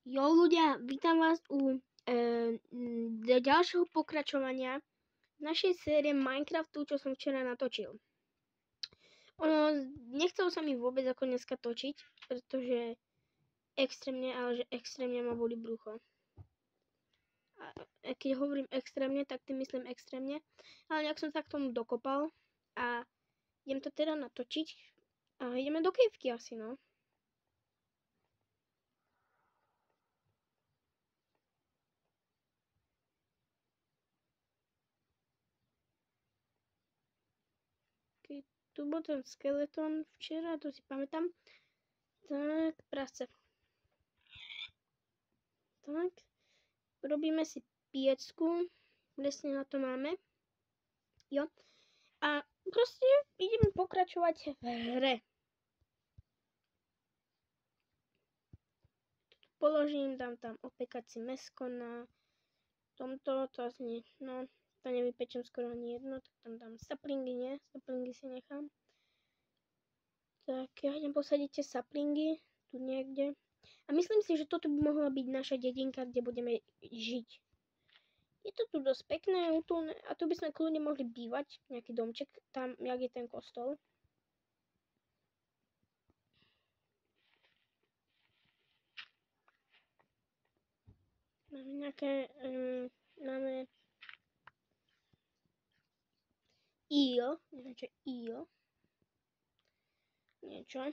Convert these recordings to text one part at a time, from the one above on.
Jo ľudia, vítam vás u ďalšieho pokračovania našej série Minecraftu, čo som včera natočil. Nechcelo sa mi vôbec ako dneska točiť, pretože extrémne ma boli brucho. A keď hovorím extrémne, tak tým myslím extrémne, ale nejak som sa k tomu dokopal a idem to teda natočiť a ideme do kejvky asi, no. Tu bol ten skeleton včera, to si pamätám. Tak, práce. Tak, robíme si piecku, presne na to máme. Jo. A proste ideme pokračovať v hre. Položím, dám tam opekať si mäsko na tomto, to asi nie, no, to nevypečem skoro ani jedno, tak tam dám saplingy, nie? Saplingy si nechám. Tak ja idem posadiť tie saplingy tu niekde. A myslím si, že toto by mohla byť naša dedinka, kde budeme žiť. Je to tu dosť pekné, útulné a tu by sme kľudne mohli bývať, nejaký domček, tam, jak je ten kostol. Máme nejaké, máme io, neviem čo je io, niečo.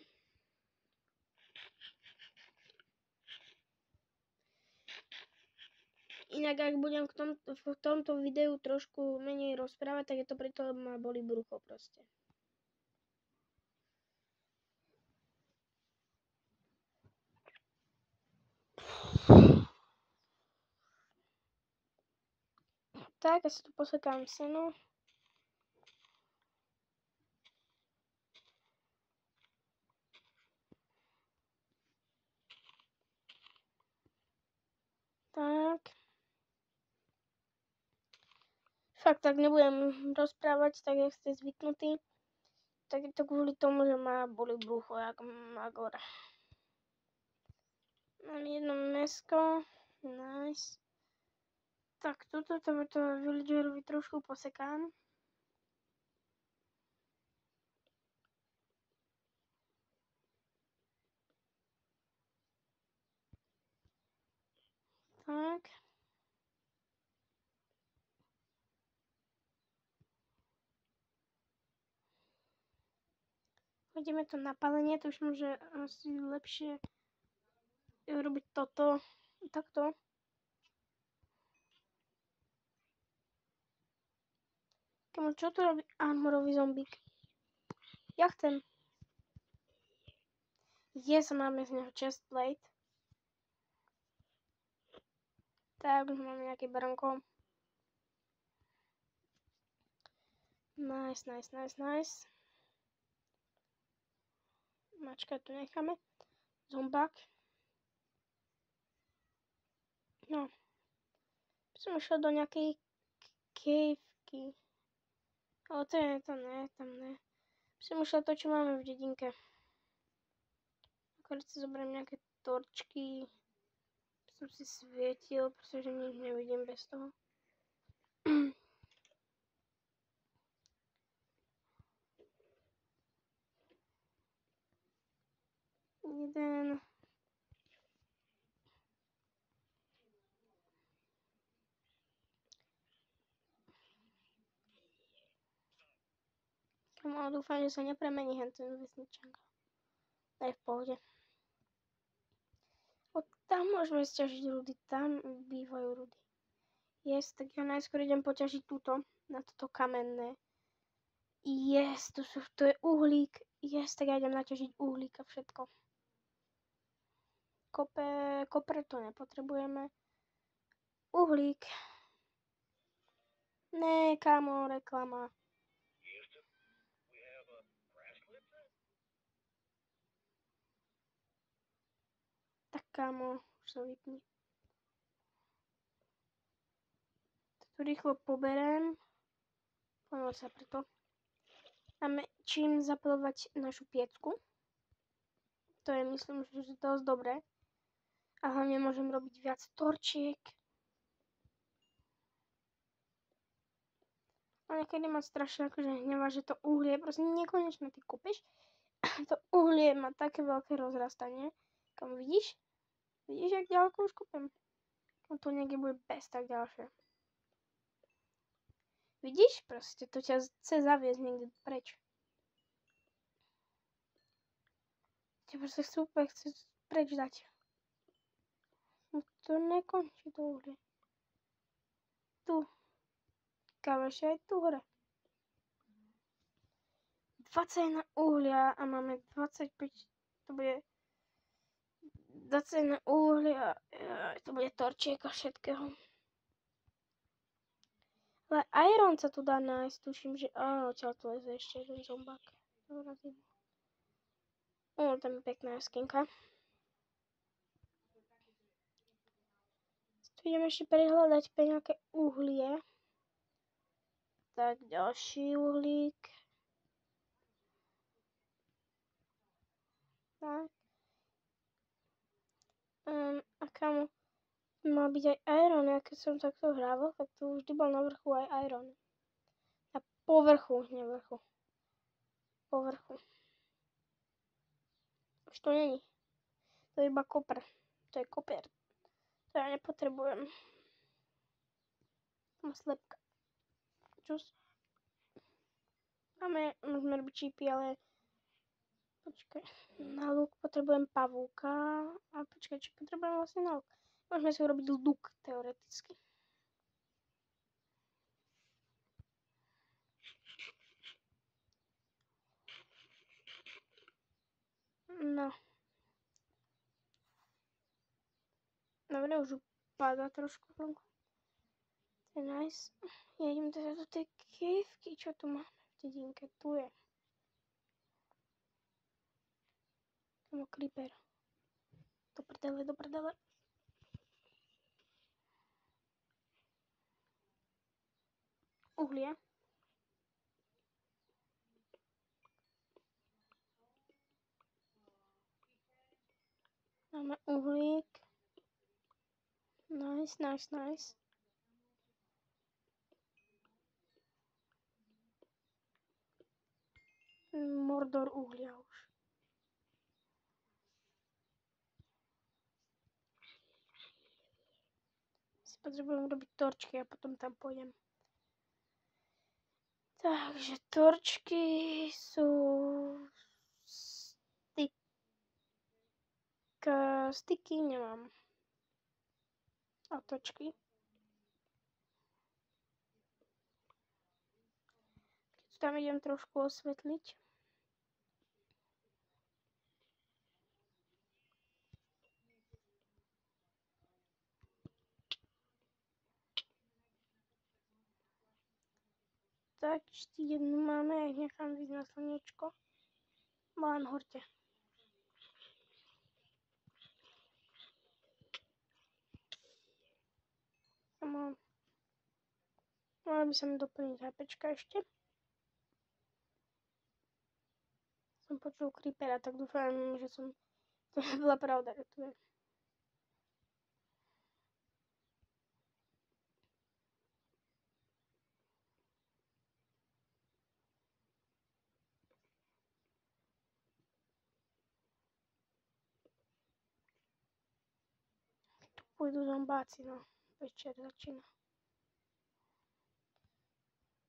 Inak ak budem v tomto videu trošku menej rozprávať, tak je to preto, lebo ma boli brucho proste. Tak, ja si tu posekám seno. Tak. Fakt, tak nebudem rozprávať, tak jak ste zvyknutí. Tak je to kvôli tomu, že ma boli brucho, jak magor. Mám jedno mäsko. Nice. Tak, toto villagerovi trošku posekám. Tak. Hodíme to na palenie, tuším, že asi lepšie robiť toto takto. Kamo, čo to robí armorový zombík? Ja chcem. Yes, máme z neho chestplate. Tak, už máme nejaké baranko. Nice. Mačka tu necháme. Zombák. No. Som išiel do nejakej kejvky. Ale to ne, tam ne. Som išiel to, čo máme v dedinke. Akorát si zoberiem nejaké torčky. Som si svietil, pretože nič nevidím bez toho. Jeden. Kamo, dúfam, že sa nepremení ten vesničanka. To je v pohode. Tam môžeme sťažiť rudy, tam bývajú rudy. Yes, tak ja najskôr idem poťažiť túto, na toto kamenné. Yes, to je uhlík. Yes, tak ja idem naťažiť uhlík a všetko. Koper to nepotrebujeme. Uhlík. Ne, kámo, reklama. Tak kámo, už sa vypni. To rýchlo poberiem. Poďme sa preto. Máme čím zaplovať našu piecku. To je, myslím, že dosť dobré. A hlavne môžem robiť viac torčiek. A niekedy ma strašne akože hnevá, že to uhlie je proste nekonečné. Ty kúpiš, to uhlie má také veľké rozrastanie. Kam vidíš? Vidíš, jak ďaleko už kúpim? No to niekde bude bez tak ďalšie. Vidíš? Proste to ťa chce zaviesť niekde preč. Ťa proste super chce preč dať. No to nekončí to uhlie. Tu. Kámo, ešte aj tu hore. 21 uhlia a máme 25, to bude 21 uhlia, to bude torčiek a všetkého. Ale iron sa tu dá nájsť, tuším, že áno, odtiaľ tu leze ešte jeden zombák. Tam je pekná jaskinka. Tu idem ešte prehľadať nejaké uhlie. Tak, ďalší uhlík. Tak. A kam mal byť aj iron, ja keď som takto hrával, tak tu vždy bol na vrchu aj iron. Na povrchu, nie vrchu. Povrchu. Už to není. To je iba kopr. To je koper. To ja nepotrebujem. Mám slepka. Čus. Môžeme robiť čipy, ale počkaj. Na luk potrebujem pavúka. A počkaj, či potrebujem vlastne na luk? Môžeme si urobiť luk, teoreticky. No. Dobre, už upadá trošku slnko. To je nice. Ja idem teda do tej kejvky, čo tu máme v dedinke. Tu je. Tam creeper. Do prdele, do prdele. Uhlie. Máme uhlík. Nice, nice, nice. Mordor uhlia už. Si potrebujem robiť torčky a potom tam pôjdem. Takže torčky sú styky nemám. A točky. Keď tam idem trošku osvetliť. Tak, jednu máme, ja ich nechám ísť na slnečko. Len horte. Mala by sa mi doplniť HPčka ešte. Som počul creepera, tak dúfam, že som... To bola pravda, že tu je. Tu pôjdu zombáci, no. Večer začína.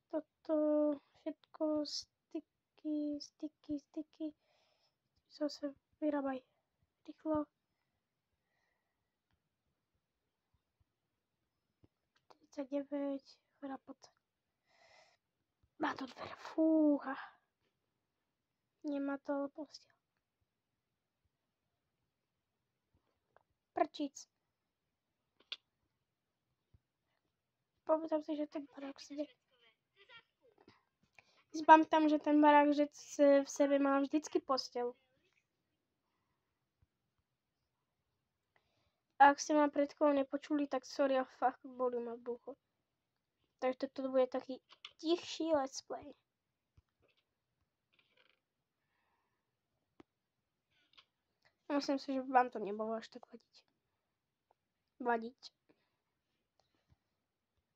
Toto všetko sticky. Zase vyrábaj. Rýchlo. 49. Chrapot. Má to dvere. Fúha. Nemá to postiel. Prčíc. Pamätám si, že ten barák Pamätám, že ten barák že v sebe má vždycky posteľ. A ak ste ma pred chvíľou nepočuli, tak sorry, a fakt boli ma brucho. Takže toto bude taký tichší let's play. Myslím si, že vám to nebolo až tak vadiť. vadiť.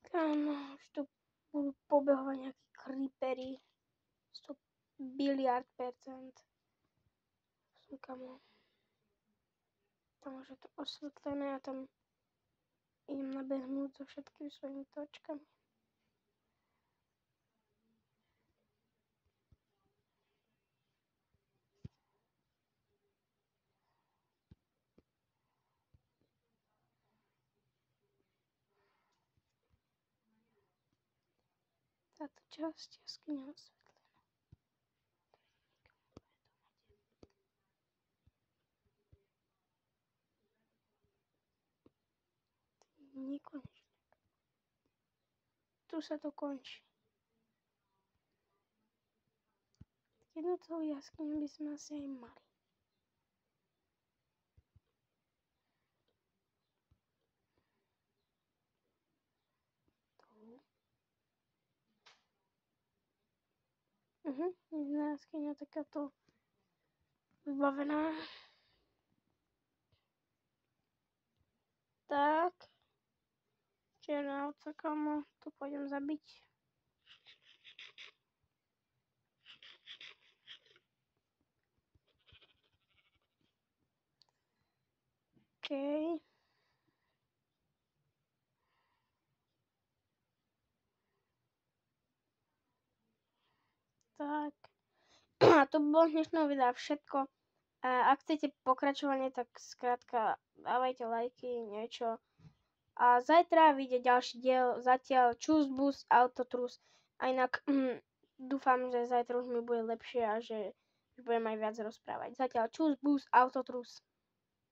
Kámo, už tu budú pobehovať nejaké creepery. 100 biliard %. Kamo. Tam už je to osvetlené a tam idem nabehnúť so všetkými svojimi točkami. Táto časť jaskyne osvetlená. Nekonečne. Tu sa to končí. Jednu celú jaskyňu by sme asi aj mali. Jedna jaskyňa takáto vybavená. Tak. Čierna ovca, kamo, tu pôjdem zabiť. OK. Tak. A to by bolo z dnešného videa všetko. Ak chcete pokračovanie, tak skrátka dávajte lajky, niečo. A zajtra vyjde ďalší diel, zatiaľ Choose Boost Autotrus. A inak dúfam, že zajtra už mi bude lepšie a že už budem aj viac rozprávať. Zatiaľ Choose Boost Autotrus.